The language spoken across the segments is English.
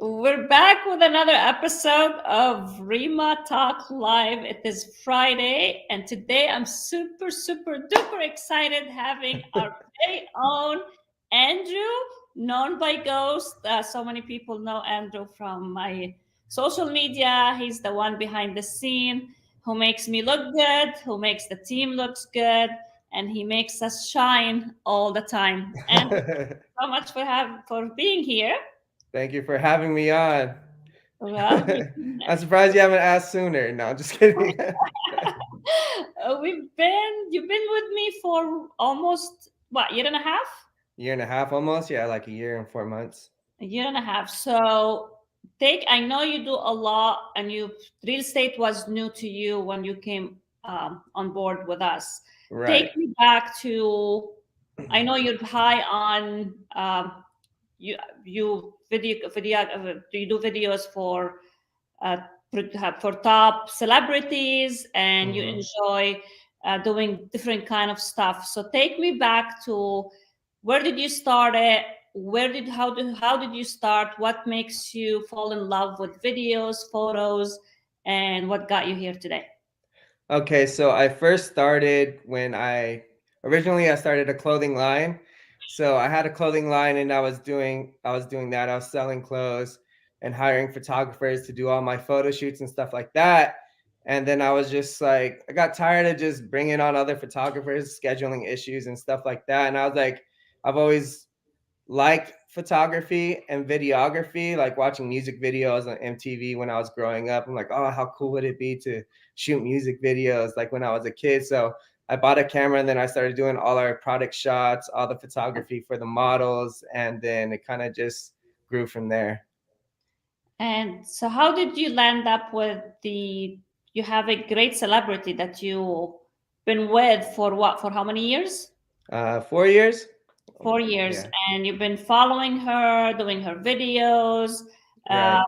We're back with another episode of Rima Talk Live. It is Friday, and today I'm super, super duper excited having our very own Andrew, known by Ghost. So many people know Andrew from my social media. He's the one behind the scene who makes me look good, who makes the team looks good, and he makes us shine all the time. And so much for being here. Thank you for having me on. Well, I'm surprised you haven't asked sooner. No, I'm just kidding. you've been with me for almost what, year and a half? Year and a half almost. Yeah, like a year and 4 months. A year and a half. So I know you do a lot, and real estate was new to you when you came on board with us. Right. Take me back to, I know you're high on, you do you do videos uh, for top celebrities, and you hmm enjoy doing different kind of stuff. So take me back to, where did you start it? How did you start? What makes you fall in love with videos, photos, and what got you here today? Okay, so I first started when I started a clothing line. So I had a clothing line and I was doing that. I was selling clothes and hiring photographers to do all my photo shoots and stuff like that. And then I was just like, I got tired of just bringing on other photographers, scheduling issues and stuff like that. And I was like, I've always liked photography and videography, like watching music videos on MTV when I was growing up. I'm like, oh, how cool would it be to shoot music videos like when I was a kid? So I bought a camera and then I started doing all our product shots, all the photography for the models, and then it kind of just grew from there. And so how did you land up with you have a great celebrity that you been with for what, for how many years? 4 years. 4 years, Yeah, and you've been following her, doing her videos, uh, right.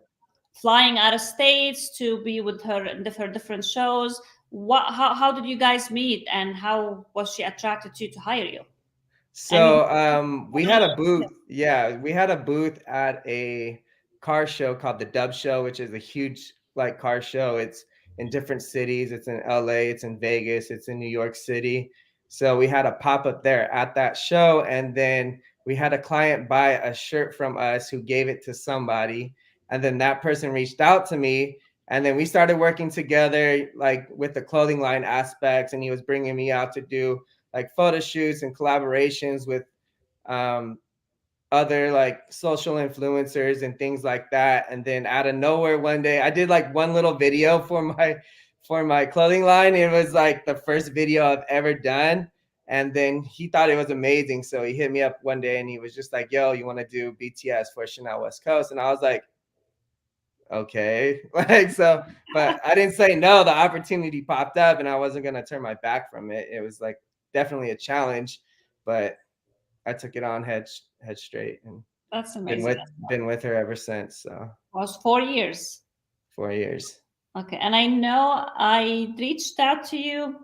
flying out of states to be with her in her different shows. How did you guys meet, and how was she attracted to you to hire you? And you, So we had a booth. Yeah, we had a booth at a car show called the Dub Show, which is a huge like car show. It's in different cities. It's in LA, it's in Vegas, it's in New York City. So we had a pop up there at that show, and then we had a client buy a shirt from us who gave it to somebody, and then that person reached out to me, and then we started working together like with the clothing line aspects, and he was bringing me out to do like photo shoots and collaborations with um, other like social influencers and things like that. And then out of nowhere, one day I did like one little video for my clothing line. It was like the first video I've ever done. And then he thought it was amazing. So he hit me up one day and he was just like, yo, you want to do BTS for Chanel West Coast? And I was like, okay. Like, so, but I didn't say no. The opportunity popped up and I wasn't going to turn my back from it. It was like definitely a challenge, but I took it on head straight and That's been amazing. with been with her ever since. So Was 4 years. 4 years. Okay, and I know I reached out to you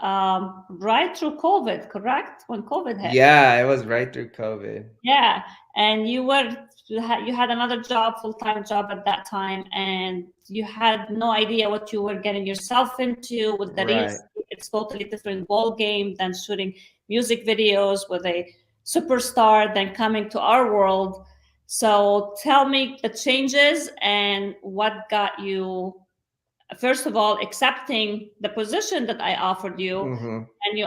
right through COVID, correct? When COVID hit. Yeah, it was right through COVID. Yeah, and you had another job, full-time job at that time, and you had no idea what you were getting yourself into with the real Right. estate. It's totally different ball game than shooting music videos with a superstar than coming to our world. So tell me the changes and what got you, first of all, accepting the position that I offered you. hmm And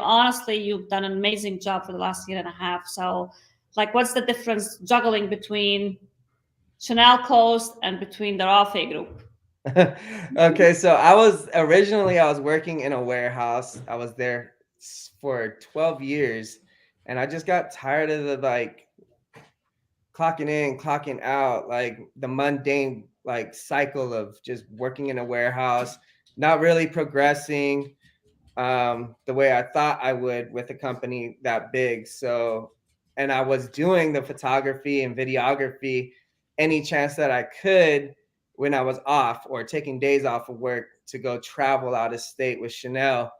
you've done an amazing job for the last year and a half. So, like, what's the difference juggling between Chanel Coast and between the Rafeh Group? Okay, so I was working in a warehouse. I was there for 12 years and I just got tired of the like clocking in, clocking out, like the mundane like cycle of just working in a warehouse, not really progressing the way I thought I would with a company that big. So, and I was doing the photography and videography any chance that I could when I was off or taking days off of work to go travel out of state with Chanel.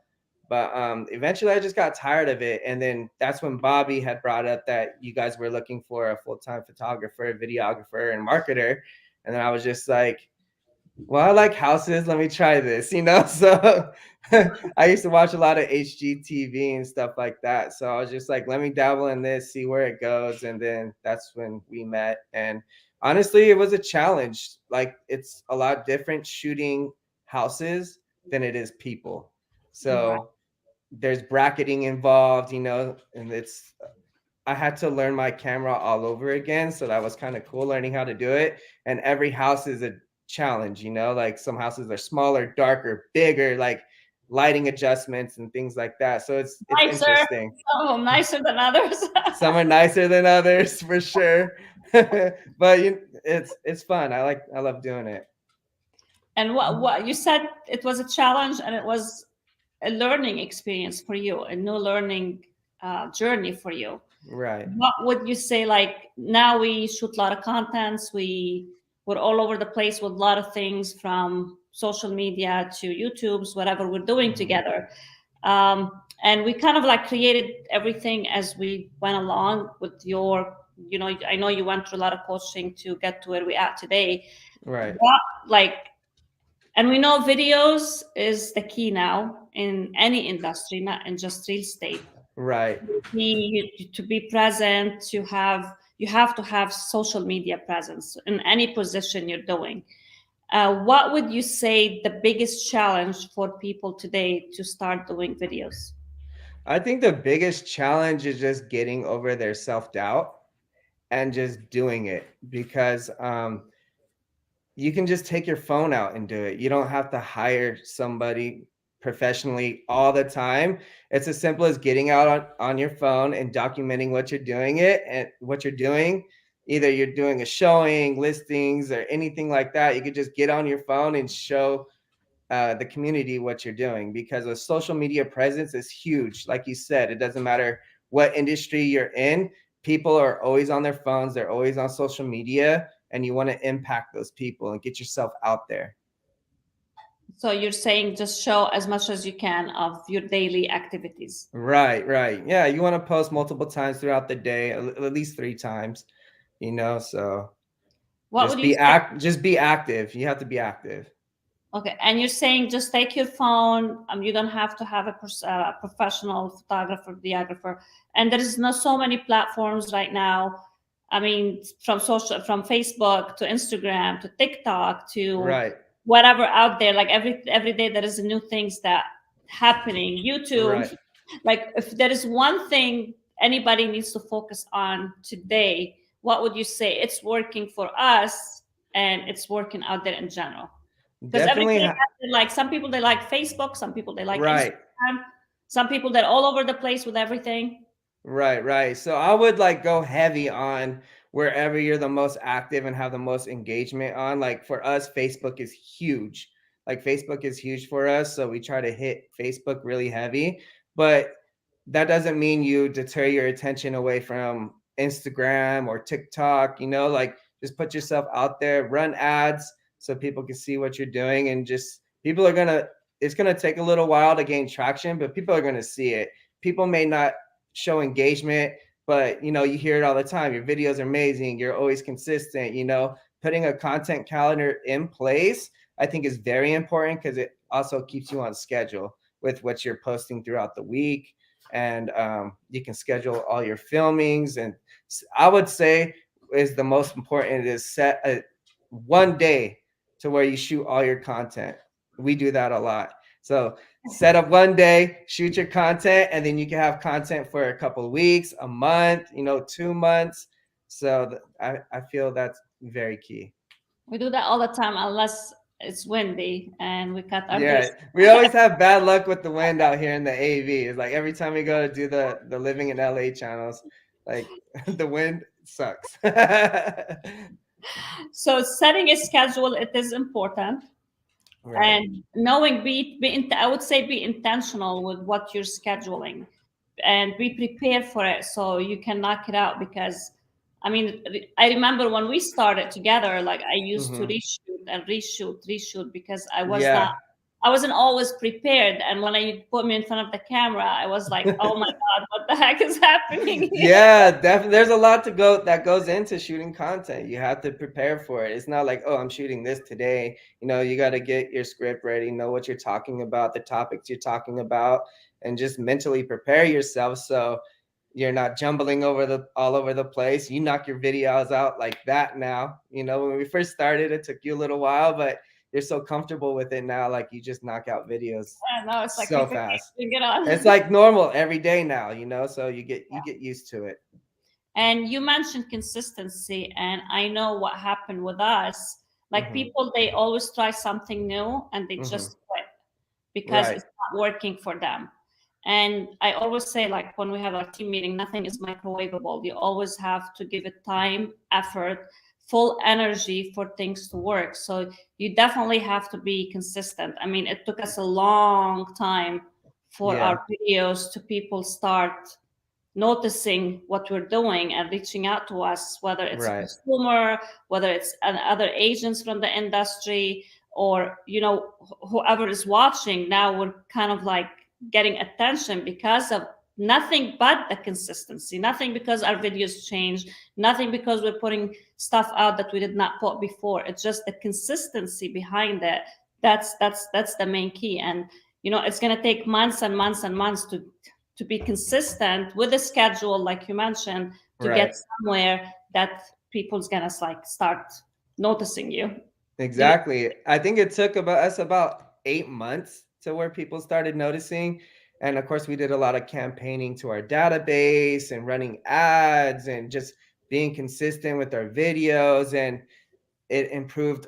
But eventually I just got tired of it. And then that's when Bobby had brought up that you guys were looking for a full time photographer, videographer, and marketer. And then I was just like, well, I like houses. Let me try this, you know? So I used to watch a lot of HGTV and stuff like that. So I was just like, let me dabble in this, see where it goes. And then that's when we met. And honestly, it was a challenge. Like, it's a lot different shooting houses than it is people. Right. So there's bracketing involved, you know, and I had to learn my camera all over again. So that was kind of cool learning how to do it. And every house is a challenge, you know, like some houses are smaller, darker, bigger, like lighting adjustments and things like that. So it's Nicer, interesting. some of them nicer than others. Some are nicer than others for sure. But it's fun. I love doing it. And what you said, it was a challenge and it was a learning experience for you, a new learning journey for you. Right. What would you say? Like now we shoot a lot of contents. We're all over the place with a lot of things from social media to YouTube's, whatever we're doing together. And we kind of like created everything as we went along with your, I know you went through a lot of coaching to get to where we are today. Right. What, like, and we know videos is the key now in any industry, not in just real estate. Right. To be present, you have to have social media presence in any position you're doing. What would you say the biggest challenge for people today to start doing videos? I think the biggest challenge is just getting over their self-doubt and just doing it, because you can just take your phone out and do it. You don't have to hire somebody professionally all the time. It's as simple as getting out on your phone and documenting what you're doing it and what you're doing. Either you're doing a showing, listings, or anything like that. You could just get on your phone and show the community what you're doing, because a social media presence is huge. Like you said, it doesn't matter what industry you're in, people are always on their phones, they're always on social media, and you want to impact those people and get yourself out there. So you're saying just show as much as you can of your daily activities. Right. Yeah, you want to post multiple times throughout the day, at least 3 times, you know, so What would you say? just be active. You have to be active. Okay, and you're saying just take your phone. You don't have to have a professional photographer, videographer, and there is no so many platforms right now. I mean, from Facebook to Instagram to TikTok to Right. whatever out there. Like every day there is new things that happening. YouTube. Right. Like if there is one thing anybody needs to focus on today, what would you say? It's working for us and it's working out there in general. Because Definitely. everybody has like some people they like Facebook, some people they like Right. Instagram, some people they're all over the place with everything. Right. So I would like go heavy on wherever you're the most active and have the most engagement on. Like for us, Facebook is huge. Like Facebook is huge for us. So we try to hit Facebook really heavy. But that doesn't mean you deter your attention away from Instagram or TikTok, you know, like just put yourself out there, run ads so people can see what you're doing, and just it's gonna take a little while to gain traction, but people are gonna see it. People may not show engagement, but you know, you hear it all the time. Your videos are amazing. You're always consistent, you know, putting a content calendar in place, I think is very important, because it also keeps you on schedule with what you're posting throughout the week. And you can schedule all your filmings. And I would say is the most important is set a one day to where you shoot all your content. We do that a lot. So set up one day, shoot your content, and then you can have content for a couple of weeks, a month, you know, 2 months. So I feel that's very key. We do that all the time unless it's windy and we cut our days. Yeah, we always have bad luck with the wind out here in the AV. It's like every time we go to do the living in LA channels, like the wind sucks. So setting a schedule, it is important. Right. And knowing I would say be intentional with what you're scheduling and be prepared for it so you can knock it out. Because I mean, I remember when we started together, like I used to reshoot and reshoot because I was not Yeah. I wasn't always prepared. And when you put me in front of the camera, I was like, oh my God, what the heck is happening here? Yeah, definitely. There's a lot that goes into shooting content. You have to prepare for it. It's not like, oh, I'm shooting this today. You got to get your script ready, know what you're talking about, the topics you're talking about, and just mentally prepare yourself so you're not jumbling all over the place. You knock your videos out like that now. When we first started, it took you a little while, but you're so comfortable with it now, like you just knock out videos I know, it's like so people fast. can't get on. It's like normal every day now, so you get used to it. And you mentioned consistency, and I know what happened with us. Like people, they always try something new and they just quit because Right. it's not working for them. And I always say, like when we have our team meeting, nothing is microwavable. You always have to give it time, effort, full energy for things to work. So you definitely have to be consistent. I mean, it took us a long time for Yeah. our videos to people start noticing what we're doing and reaching out to us, whether it's a Right. consumer, whether it's other agents from the industry, or whoever is watching. Now we're kind of like getting attention because of nothing but the consistency, nothing because our videos change, nothing because we're putting stuff out that we did not put before. It's just the consistency behind it. That's the main key. And it's going to take months and months and months to be consistent with the schedule, like you mentioned, to get Right. somewhere that people's gonna like start noticing you. Exactly. I think it took about 8 months to where people started noticing. And of course, we did a lot of campaigning to our database and running ads and just being consistent with our videos, and it improved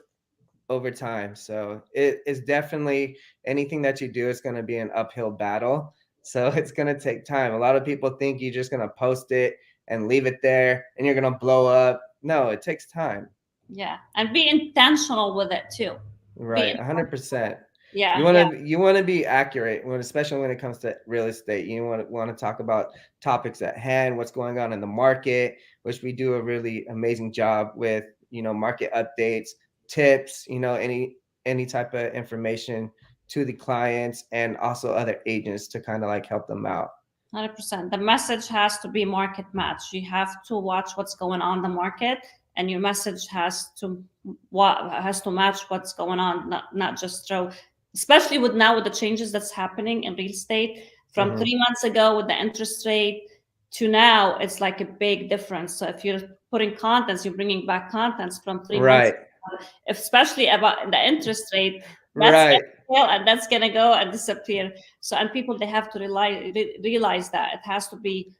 over time. So it is definitely, anything that you do is going to be an uphill battle. So it's going to take time. A lot of people think you're just going to post it and leave it there and you're going to blow up. No, it takes time. Yeah, and be intentional with it too. Right, 100%. You Yeah, want yeah. to be accurate especially when it comes to real estate. You want to talk about topics at hand, what's going on in the market, which we do a really amazing job with. Market updates, tips, any type of information to the clients and also other agents to kind of like help them out. 100%. The message has to be market match. You have to watch what's going on in the market, and your message has to match what's going on, not just throw. Especially with the changes that's happening in real estate from 3 months ago with the interest rate to now, it's like a big difference. So if you're putting contents, you're bringing back contents from 3 months Right. ago, especially about the interest rate, that's Right. and that's gonna go and disappear. So, and people, they have to realize that it has to be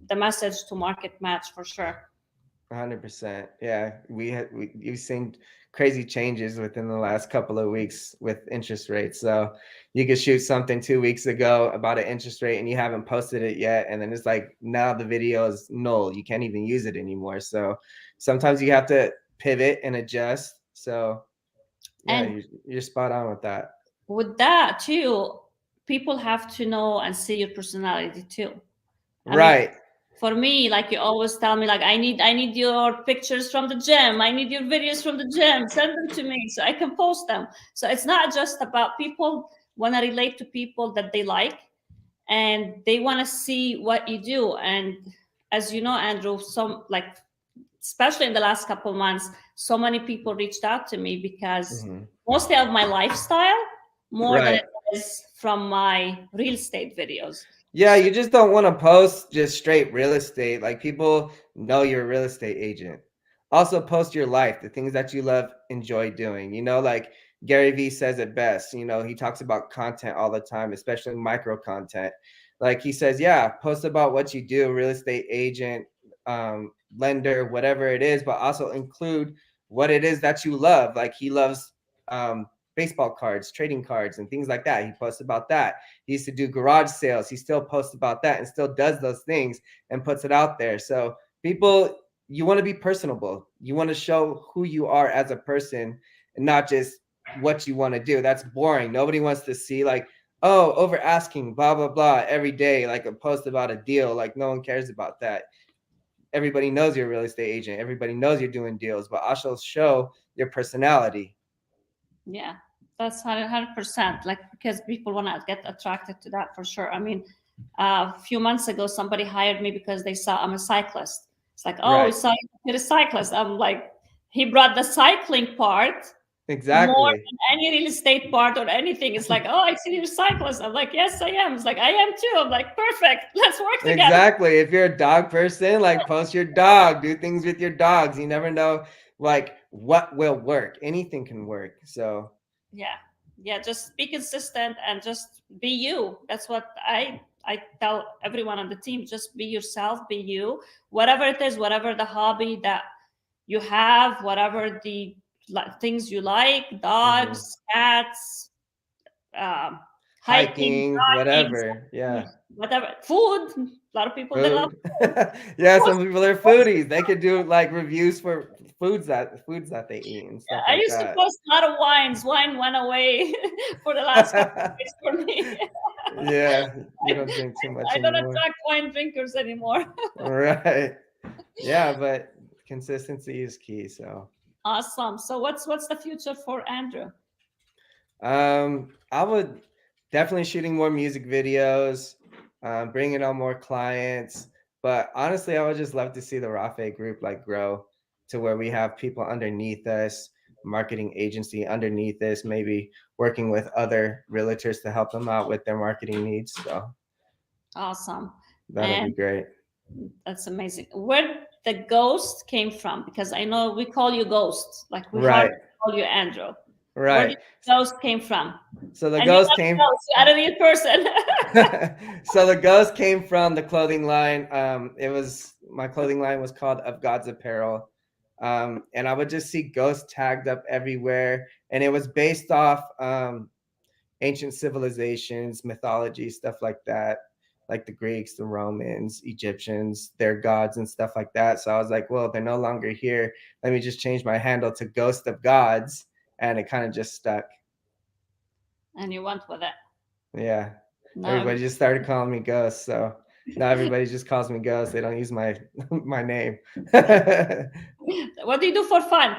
the message to market match for sure. 100%. Yeah, you've seen crazy changes within the last couple of weeks with interest rates. So you could shoot something 2 weeks ago about an interest rate and you haven't posted it yet, and then it's like now the video is null. You can't even use it anymore. So sometimes you have to pivot and adjust. So yeah, And you're spot on with that. with that too, people have to know and see your personality too. I mean, Right. for me, like you always tell me, like I need your pictures from the gym. I need your videos from the gym. Send them to me so I can post them. So it's not just about people want to relate to people that they like, and they want to see what you do. And as you know, Andrew, some like especially in the last couple of months, so many people reached out to me because mostly of my lifestyle more than Right. it is from my real estate videos. Yeah, you just don't want to post just straight real estate. Like people know you're a real estate agent. Also post your life, the things that you love, enjoy doing. Like Gary Vee says it best. He talks about content all the time, especially micro content. Like he says, yeah, post about what you do, real estate agent, lender, whatever it is, but also include what it is that you love. Like he loves baseball cards, trading cards, and things like that. He posts about that. He used to do garage sales. He still posts about that and still does those things and puts it out there. So people, you want to be personable. You want to show who you are as a person and not just what you want to do. That's boring. Nobody wants to see like, oh, over asking, blah, blah, blah, every day, like a post about a deal. Like no one cares about that. Everybody knows you're a real estate agent. Everybody knows you're doing deals, but also show your personality. Yeah. That's 100%. Like, because people want to get attracted to that for sure. I mean, a few months ago, somebody hired me because they saw I'm a cyclist. It's like, oh, Right. you're a cyclist. I'm like, he brought the cycling part more Exactly. than any real estate part or anything. It's like, oh, I see you're a cyclist. I'm like, yes, I am. It's like, I am too. I'm like, perfect. Let's work together. Exactly. If you're a dog person, like post your dog, do things with your dogs. You never know like what will work. Anything can work. So Yeah, yeah, just be consistent and just be you. That's what I tell everyone on the team. Just be yourself, be you, whatever it is, whatever the hobby that you have, whatever the things you like, mhm. dogs, cats, um, hiking, Hiking, jogging, whatever. Yeah. whatever, food. A lot of people, they love Food. food. Yeah, some people are foodies. They could do like reviews for foods that they eat and stuff I like used to that. post a lot of wines. Wine went away for the last couple of days for me. Yeah, you don't drink too much I don't anymore. attract wine drinkers anymore. Right. Yeah, but consistency is key. So, Awesome. So what's the future for Andrew? I would definitely shooting more music videos, bringing on more clients. But honestly, I would just love to see the Rafeh Group like grow to where we have people underneath us, marketing agency underneath us, maybe working with other realtors to help them out with their marketing needs. So Awesome. that'll be And great. that's amazing. Where the ghost came from? Because I know we call you ghost, like we hardly Right, call you Andrew. Where did right. the ghost came from? So the And you're ghost not a came. ghost, you're a real person. So the ghost came from the clothing line. It was my clothing line was called Of God's Apparel, and I would just see ghosts tagged up everywhere, and it was based off ancient civilizations, mythology, stuff like that, like the Greeks, the Romans, Egyptians, their gods and stuff like that. So I was like, well, they're no longer here. Let me just change my handle to Ghost of Gods, and it kind of just stuck. And you went with it. Yeah. No. Everybody just started calling me Ghost. So now everybody just calls me Ghost. They don't use my my name. What do you do for fun?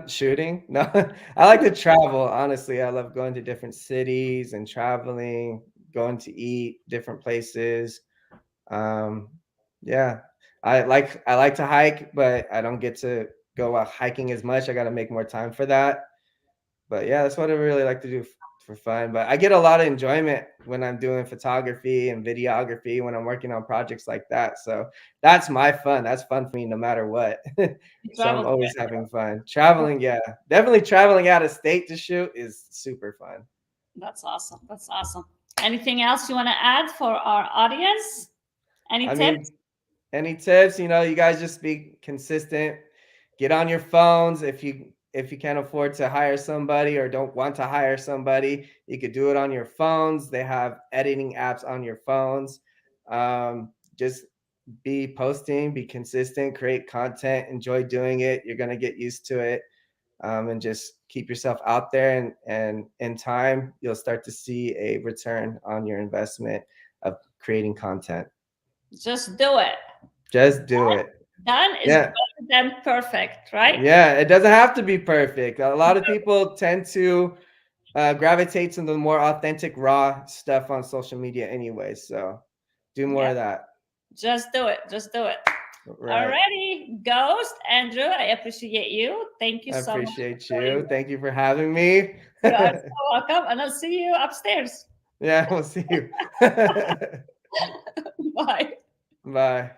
Shooting. No, I like to travel. Honestly, I love going to different cities and traveling, going to eat different places. Um, yeah, I like to hike, but I don't get to go out hiking as much. I got to make more time for that. But yeah, that's what I really like to do for fun. But I get a lot of enjoyment when I'm doing photography and videography when I'm working on projects like that. So that's my fun. That's fun for me no matter what. You So I'm travel. always having fun. Traveling, yeah. Definitely traveling out of state to shoot is super fun. That's awesome. That's awesome. Anything else you want to add for our audience? Any I tips? mean, any tips? You guys just be consistent. Get on your phones if you can't afford to hire somebody or don't want to hire somebody, you could do it on your phones. They have editing apps on your phones. Just be posting, be consistent, create content, enjoy doing it. You're gonna get used to it, and just keep yourself out there. And in time, you'll start to see a return on your investment of creating content. Just do it. Just do it. Done is Yeah. better than perfect, right? Yeah, it doesn't have to be perfect. A lot of people tend to gravitate to the more authentic, raw stuff on social media anyway. So do more Yeah. of that. Just do it. Just do it. Right. Alrighty, Ghost, Andrew, I appreciate you. Thank you I so much appreciate for joining you. me. Thank you for having me. You are so welcome, and I'll see you upstairs. Yeah, we'll see you. Bye. Bye.